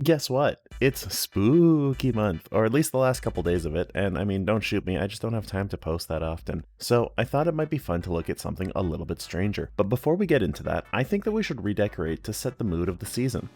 Guess what? It's spooky month, or at least the last couple days of it, and I mean, don't shoot me, I just don't have time to post that often. So I thought it might be fun to look at something a little bit stranger. But before we get into that, I think that we should redecorate to set the mood of the season.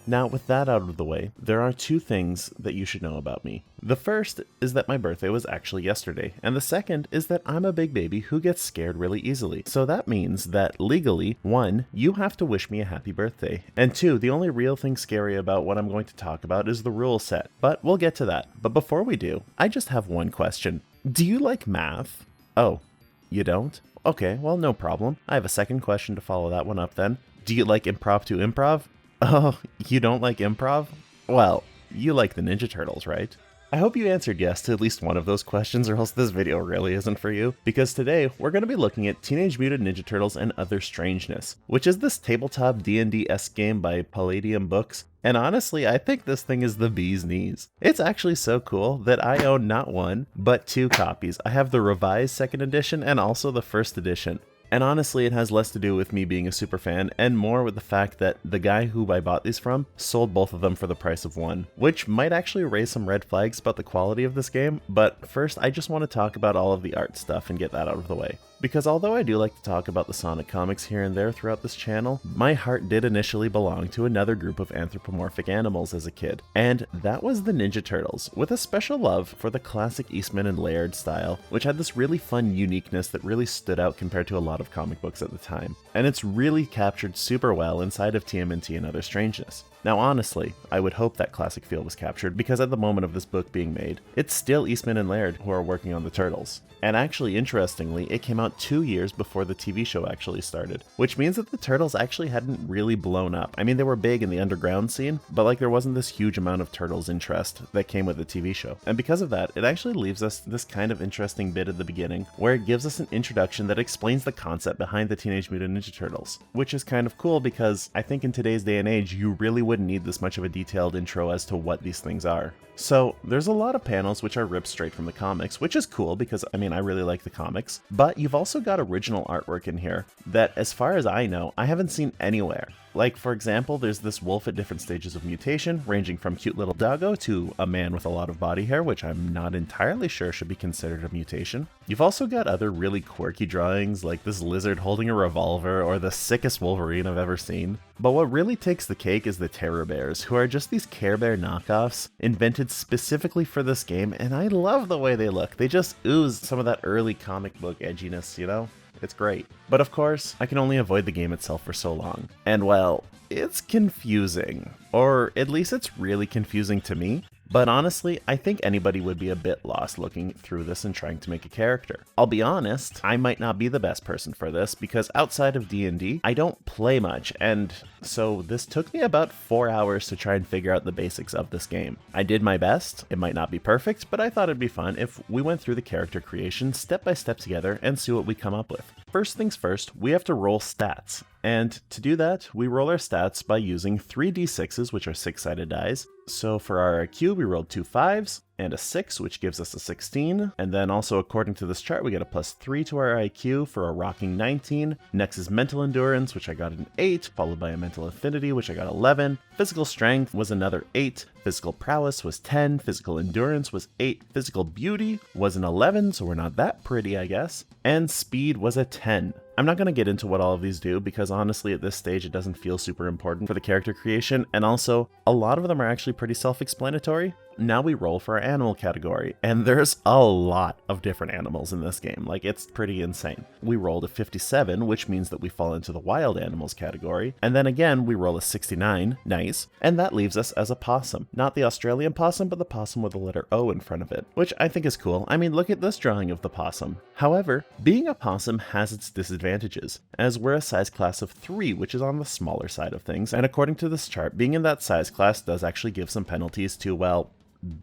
Now, with that out of the way, there are two things that you should know about me. The first is that my birthday was actually yesterday, and the second is that I'm a big baby who gets scared really easily. So that means that legally, 1, you have to wish me a happy birthday, and 2, the only real thing scary about what I'm going to talk about is the rule set, but we'll get to that. But before we do, I just have one question. Do you like math? Oh, you don't? Okay, well, no problem. I have a second question to follow that one up then. Do you like impromptu improv? Oh, you don't like improv? Well, you like the Ninja Turtles, right? I hope you answered yes to at least one of those questions, or else this video really isn't for you, because today we're going to be looking at Teenage Mutant Ninja Turtles and Other Strangeness, which is this tabletop D&D-esque game by Palladium Books, and honestly, I think this thing is the bee's knees. It's actually so cool that I own not one, but 2 copies. I have the revised 2nd edition and also the 1st edition. And honestly, it has less to do with me being a super fan and more with the fact that the guy who I bought these from sold both of them for the price of one, which might actually raise some red flags about the quality of this game. But first, I just want to talk about all of the art stuff and get that out of the way. Because although I do like to talk about the Sonic comics here and there throughout this channel, my heart did initially belong to another group of anthropomorphic animals as a kid, and that was the Ninja Turtles, with a special love for the classic Eastman and Laird style, which had this really fun uniqueness that really stood out compared to a lot of comic books at the time, and it's really captured super well inside of TMNT and Other Strangeness. Now honestly, I would hope that classic feel was captured, because at the moment of this book being made, it's still Eastman and Laird who are working on the Turtles. And actually, interestingly, it came out 2 years before the TV show actually started, which means that the Turtles actually hadn't really blown up. I mean, they were big in the underground scene, but like there wasn't this huge amount of Turtles interest that came with the TV show. And because of that, it actually leaves us this kind of interesting bit at the beginning, where it gives us an introduction that explains the concept behind the Teenage Mutant Ninja Turtles, which is kind of cool because I think in today's day and age, you really wouldn't need this much of a detailed intro as to what these things are. So there's a lot of panels which are ripped straight from the comics, which is cool because, I mean, I really like the comics, but you've also got original artwork in here that, as far as I know, I haven't seen anywhere. Like, for example, there's this wolf at different stages of mutation, ranging from cute little doggo to a man with a lot of body hair, which I'm not entirely sure should be considered a mutation. You've also got other really quirky drawings, like this lizard holding a revolver, or the sickest Wolverine I've ever seen. But what really takes the cake is the Terror Bears, who are just these Care Bear knockoffs, invented specifically for this game, and I love the way they look. They just ooze some of that early comic book edginess, you know? It's great. But of course, I can only avoid the game itself for so long. And well, it's confusing. Or at least it's really confusing to me. But honestly, I think anybody would be a bit lost looking through this and trying to make a character. I'll be honest, I might not be the best person for this because outside of D&D, I don't play much, and so this took me about 4 hours to try and figure out the basics of this game. I did my best. It might not be perfect, but I thought it'd be fun if we went through the character creation step by step together and see what we come up with. First things first, we have to roll stats. And to do that, we roll our stats by using 3 d6s, which are 6-sided dice. So for our IQ, we rolled 2 5s and a 6, which gives us a 16. And then also according to this chart, we get a +3 to our IQ for a rocking 19. Next is mental endurance, which I got an 8, followed by a mental affinity, which I got 11. Physical strength was another 8. Physical prowess was 10. Physical endurance was 8. Physical beauty was an 11, so we're not that pretty, I guess. And speed was a 10. I'm not going to get into what all of these do because honestly at this stage it doesn't feel super important for the character creation, and also a lot of them are actually pretty self-explanatory. Now we roll for our animal category, and there's a lot of different animals in this game, like it's pretty insane. We rolled a 57, which means that we fall into the wild animals category, and then again we roll a 69, nice, and that leaves us as a possum. Not the Australian possum, but the possum with the letter O in front of it, which I think is cool. I mean, look at this drawing of the possum. However, being a possum has its disadvantages, as we're a size class of 3, which is on the smaller side of things, and according to this chart, being in that size class does actually give some penalties to, well,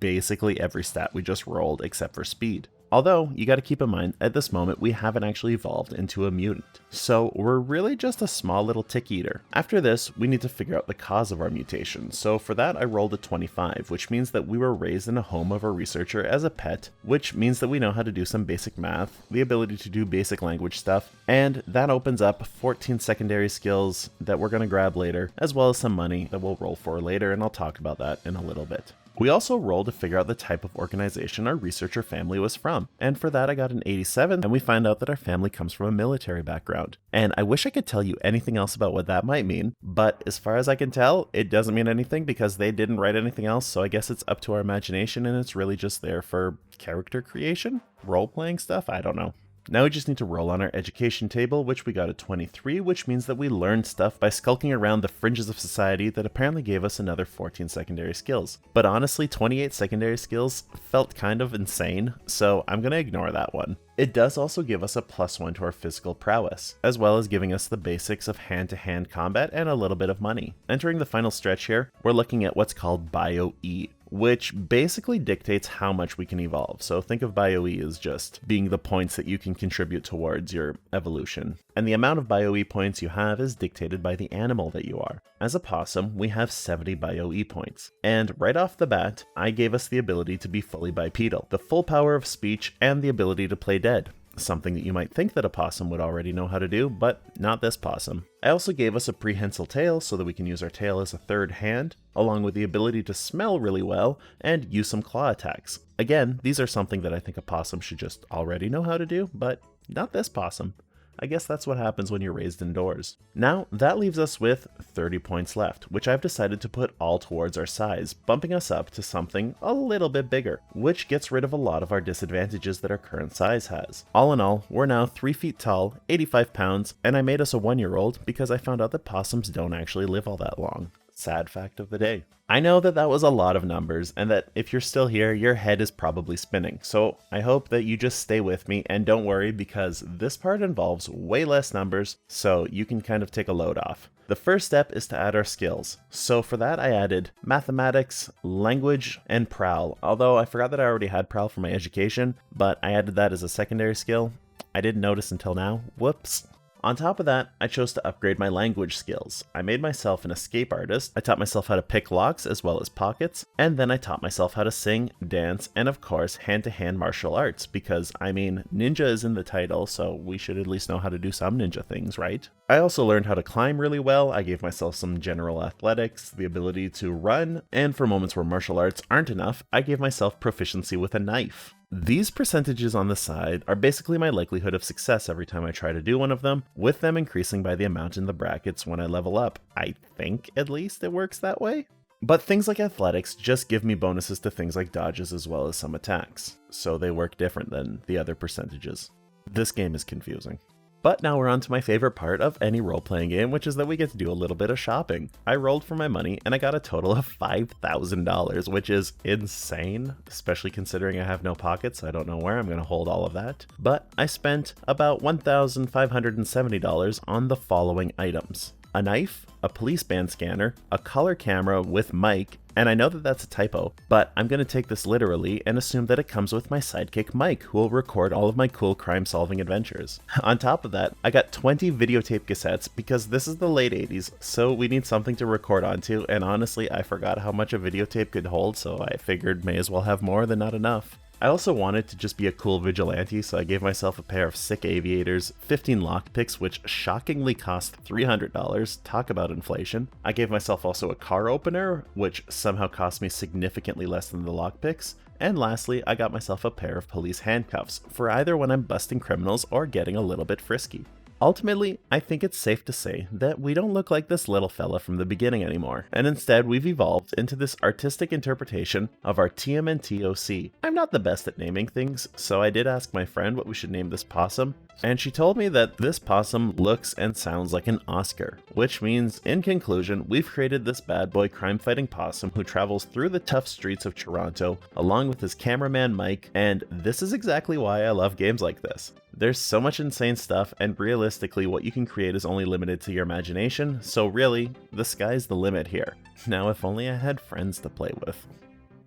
basically every stat we just rolled except for speed. Although, you gotta keep in mind, at this moment, we haven't actually evolved into a mutant. So, we're really just a small little tick eater. After this, we need to figure out the cause of our mutation. So for that, I rolled a 25, which means that we were raised in a home of a researcher as a pet, which means that we know how to do some basic math, the ability to do basic language stuff, and that opens up 14 secondary skills that we're gonna grab later, as well as some money that we'll roll for later, and I'll talk about that in a little bit. We also rolled to figure out the type of organization our researcher family was from, and for that I got an 87, and we find out that our family comes from a military background. And I wish I could tell you anything else about what that might mean, but as far as I can tell, it doesn't mean anything because they didn't write anything else, so I guess it's up to our imagination and it's really just there for character creation? Role-playing stuff? I don't know. Now we just need to roll on our education table, which we got a 23, which means that we learned stuff by skulking around the fringes of society that apparently gave us another 14 secondary skills. But honestly, 28 secondary skills felt kind of insane, so I'm gonna ignore that one. It does also give us a +1 to our physical prowess, as well as giving us the basics of hand-to-hand combat and a little bit of money. Entering the final stretch here, we're looking at what's called Bio-E, which basically dictates how much we can evolve. So think of Bio-E as just being the points that you can contribute towards your evolution. And the amount of Bio-E points you have is dictated by the animal that you are. As a possum, we have 70 Bio-E points. And right off the bat, I gave us the ability to be fully bipedal, the full power of speech, and the ability to play dead. Something that you might think that a possum would already know how to do, but not this possum. I also gave us a prehensile tail so that we can use our tail as a third hand, along with the ability to smell really well and use some claw attacks. Again, these are something that I think a possum should just already know how to do, but not this possum. I guess that's what happens when you're raised indoors. Now, that leaves us with 30 points left, which I've decided to put all towards our size, bumping us up to something a little bit bigger, which gets rid of a lot of our disadvantages that our current size has. All in all, we're now 3 feet tall, 85 pounds, and I made us a 1-year-old because I found out that possums don't actually live all that long. Sad fact of the day. I know that that was a lot of numbers, and that if you're still here, your head is probably spinning. So I hope that you just stay with me and don't worry because this part involves way less numbers, so you can kind of take a load off. The first step is to add our skills. So for that I added mathematics, language, and prowl. Although I forgot that I already had prowl for my education, but I added that as a secondary skill. I didn't notice until now. Whoops. On top of that, I chose to upgrade my language skills. I made myself an escape artist, I taught myself how to pick locks as well as pockets, and then I taught myself how to sing, dance, and of course hand-to-hand martial arts, because I mean, ninja is in the title, so we should at least know how to do some ninja things, right? I also learned how to climb really well, I gave myself some general athletics, the ability to run, and for moments where martial arts aren't enough, I gave myself proficiency with a knife. These percentages on the side are basically my likelihood of success every time I try to do one of them, with them increasing by the amount in the brackets when I level up. I think at least it works that way. But things like athletics just give me bonuses to things like dodges as well as some attacks, so they work different than the other percentages. This game is confusing. But now we're on to my favorite part of any role-playing game, which is that we get to do a little bit of shopping. I rolled for my money and I got a total of $5,000, which is insane, especially considering I have no pockets. I don't know where I'm going to hold all of that. But I spent about $1,570 on the following items: a knife, a police band scanner, a color camera with mic, and I know that that's a typo, but I'm going to take this literally and assume that it comes with my sidekick Mike, who will record all of my cool crime-solving adventures. On top of that, I got 20 videotape cassettes because this is the late 80s, so we need something to record onto, and honestly, I forgot how much a videotape could hold, so I figured may as well have more than not enough. I also wanted to just be a cool vigilante, so I gave myself a pair of sick aviators, 15 lockpicks, which shockingly cost $300, talk about inflation. I gave myself also a car opener, which somehow cost me significantly less than the lockpicks. And lastly, I got myself a pair of police handcuffs, for either when I'm busting criminals or getting a little bit frisky. Ultimately, I think it's safe to say that we don't look like this little fella from the beginning anymore, and instead we've evolved into this artistic interpretation of our TMNT OC. I'm not the best at naming things, so I did ask my friend what we should name this possum, and she told me that this possum looks and sounds like an Oscar, which means, in conclusion, we've created this bad boy crime-fighting possum who travels through the tough streets of Toronto, along with his cameraman Mike, and this is exactly why I love games like this. There's so much insane stuff, and realistically what you can create is only limited to your imagination, so really, the sky's the limit here. Now if only I had friends to play with.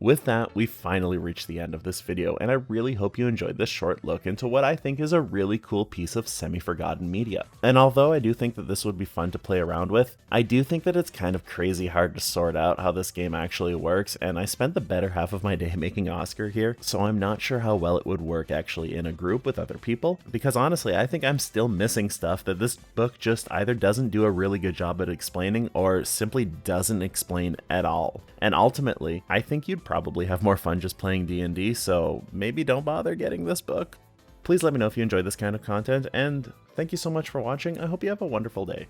With that, we finally reached the end of this video, and I really hope you enjoyed this short look into what I think is a really cool piece of semi-forgotten media. And although I do think that this would be fun to play around with, I do think that it's kind of crazy hard to sort out how this game actually works, and I spent the better half of my day making Oscar here, so I'm not sure how well it would work actually in a group with other people, because honestly I think I'm still missing stuff that this book just either doesn't do a really good job at explaining or simply doesn't explain at all. And ultimately, I think you'd probably have more fun just playing D&D, so maybe don't bother getting this book. Please let me know if you enjoy this kind of content, and thank you so much for watching. I hope you have a wonderful day.